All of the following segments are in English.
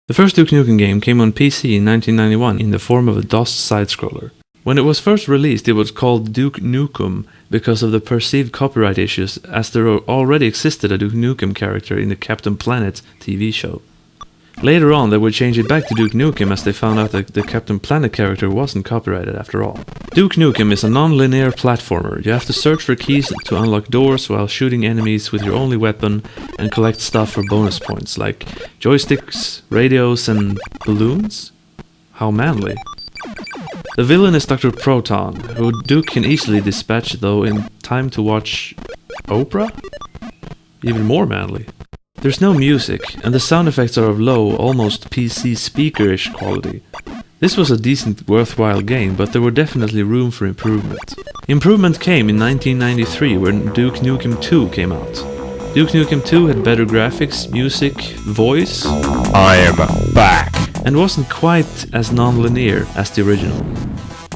The first Duke Nukem game came on PC in 1991 in the form of a DOS side-scroller. When it was first released, it was called Duke Nukem because of the perceived copyright issues, as there already existed a Duke Nukem character in the Captain Planet TV show. Later on, they would change it back to Duke Nukem as they found out that the Captain Planet character wasn't copyrighted after all. Duke Nukem is a non-linear platformer. You have to search for keys to unlock doors while shooting enemies with your only weapon and collect stuff for bonus points like joysticks, radios and balloons? How manly. The villain is Dr. Proton, who Duke can easily dispatch though in time to watch Oprah? Even more manly. There's no music, and the sound effects are of low, almost PC speaker-ish quality. This was a decent, worthwhile game, but there were definitely room for improvement. Improvement came in 1993 when Duke Nukem 2 came out. Duke Nukem 2 had better graphics, music, voice. I am back! And wasn't quite as non-linear as the original.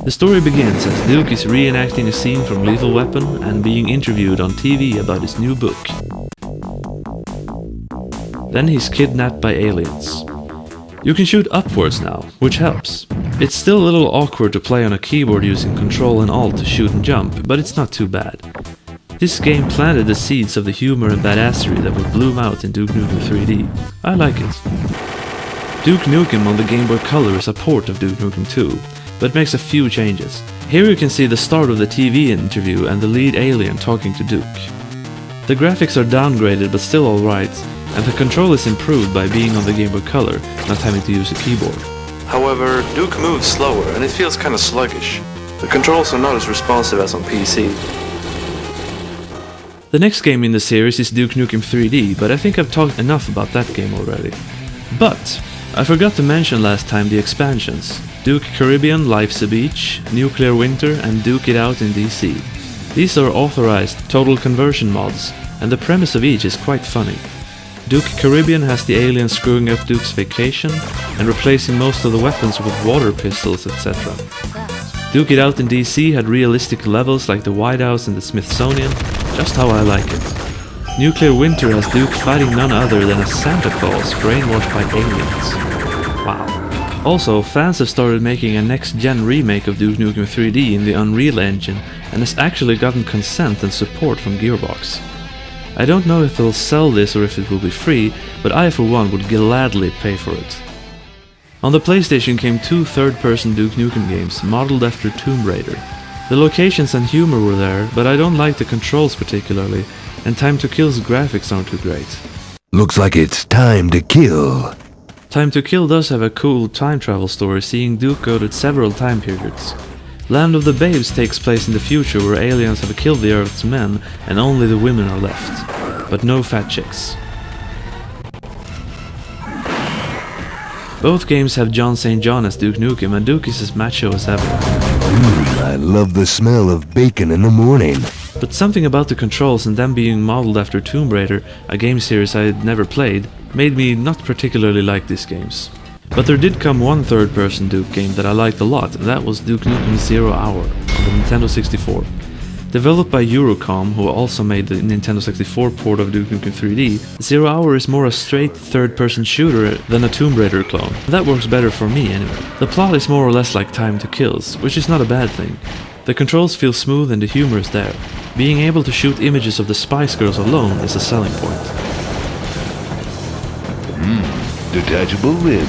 The story begins as Duke is reenacting a scene from Lethal Weapon and being interviewed on TV about his new book. Then he's kidnapped by aliens. You can shoot upwards now, which helps. It's still a little awkward to play on a keyboard using Control and Alt to shoot and jump, but it's not too bad. This game planted the seeds of the humor and badassery that would bloom out in Duke Nukem 3D. I like it. Duke Nukem on the Game Boy Color is a port of Duke Nukem 2, but makes a few changes. Here you can see the start of the TV interview and the lead alien talking to Duke. The graphics are downgraded but still alright, and the control is improved by being on the Game Boy Color, not having to use a keyboard. However, Duke moves slower and it feels kinda sluggish. The controls are not as responsive as on PC. The next game in the series is Duke Nukem 3D, but I think I've talked enough about that game already. But I forgot to mention last time the expansions: Duke Caribbean Life's a Beach, Nuclear Winter and Duke It Out in DC. These are authorized total conversion mods, and the premise of each is quite funny. Duke Caribbean has the aliens screwing up Duke's vacation and replacing most of the weapons with water pistols, etc. Duke It Out in DC had realistic levels like the White House and the Smithsonian, just how I like it. Nuclear Winter has Duke fighting none other than a Santa Claus brainwashed by aliens. Wow. Also, fans have started making a next-gen remake of Duke Nukem 3D in the Unreal Engine and has actually gotten consent and support from Gearbox. I don't know if they'll sell this or if it will be free, but I for one would gladly pay for it. On the PlayStation came two third-person Duke Nukem games, modeled after Tomb Raider. The locations and humor were there, but I don't like the controls particularly, and Time to Kill's graphics aren't too great. Looks like it's time to kill. Time to Kill does have a cool time travel story, seeing Duke go to several time periods. Land of the Babes takes place in the future where aliens have killed the Earth's men and only the women are left. But no fat chicks. Both games have John St. John as Duke Nukem, and Duke is as macho as ever. I love the smell of bacon in the morning. But something about the controls and them being modeled after Tomb Raider, a game series I had never played, made me not particularly like these games. But there did come one third-person Duke game that I liked a lot, and that was Duke Nukem 0 Hour on the Nintendo 64. Developed by Eurocom, who also made the Nintendo 64 port of Duke Nukem 3D, 0 Hour is more a straight third-person shooter than a Tomb Raider clone. That works better for me anyway. The plot is more or less like Time to Kills, which is not a bad thing. The controls feel smooth and the humor is there. Being able to shoot images of the Spice Girls alone is a selling point. Detachable limb.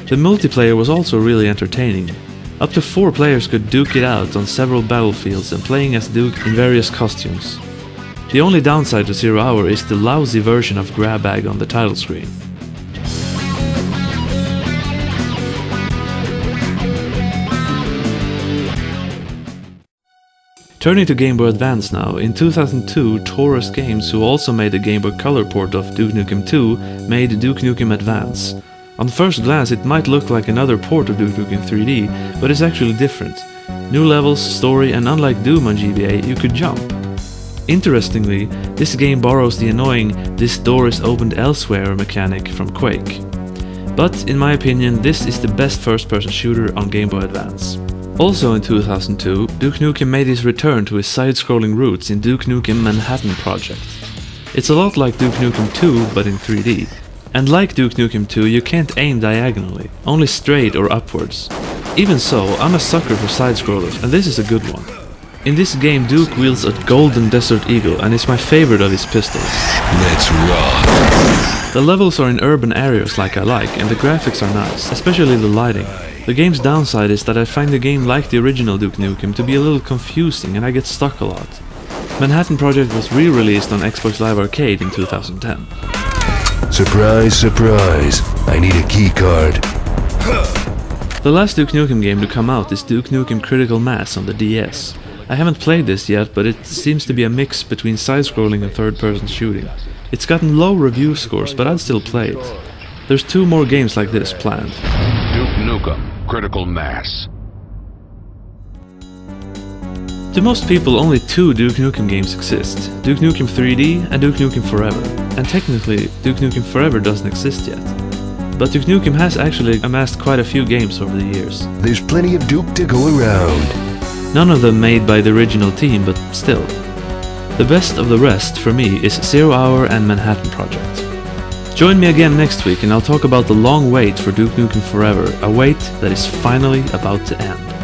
The multiplayer was also really entertaining. Up to 4 players could duke it out on several battlefields and playing as Duke in various costumes. The only downside to 0 Hour is the lousy version of grab bag on the title screen. Turning to Game Boy Advance now, in 2002 Taurus Games, who also made the Game Boy Color port of Duke Nukem 2, made Duke Nukem Advance. On first glance it might look like another port of Duke Nukem 3D, but it's actually different. New levels, story, and unlike Doom on GBA, you could jump. Interestingly, this game borrows the annoying "this door is opened elsewhere" mechanic from Quake. But in my opinion, this is the best first-person shooter on Game Boy Advance. Also in 2002, Duke Nukem made his return to his side-scrolling roots in Duke Nukem Manhattan Project. It's a lot like Duke Nukem 2, but in 3D. And like Duke Nukem 2, you can't aim diagonally, only straight or upwards. Even so, I'm a sucker for side-scrollers, and this is a good one. In this game, Duke wields a golden Desert Eagle, and is my favorite of his pistols. Let's rock. The levels are in urban areas like I like, and the graphics are nice, especially the lighting. The game's downside is that I find the game, like the original Duke Nukem, to be a little confusing and I get stuck a lot. Manhattan Project was re-released on Xbox Live Arcade in 2010. Surprise, surprise. I need a key card. The last Duke Nukem game to come out is Duke Nukem Critical Mass on the DS. I haven't played this yet, but it seems to be a mix between side-scrolling and third-person shooting. It's gotten low review scores, but I'd still play it. There's 2 more games like this planned. Duke Nukem Critical Mass. To most people, only 2 Duke Nukem games exist, Duke Nukem 3D and Duke Nukem Forever. And technically, Duke Nukem Forever doesn't exist yet. But Duke Nukem has actually amassed quite a few games over the years. There's plenty of Duke to go around. None of them made by the original team, but still. The best of the rest, for me, is 0 Hour and Manhattan Project. Join me again next week and I'll talk about the long wait for Duke Nukem Forever, a wait that is finally about to end.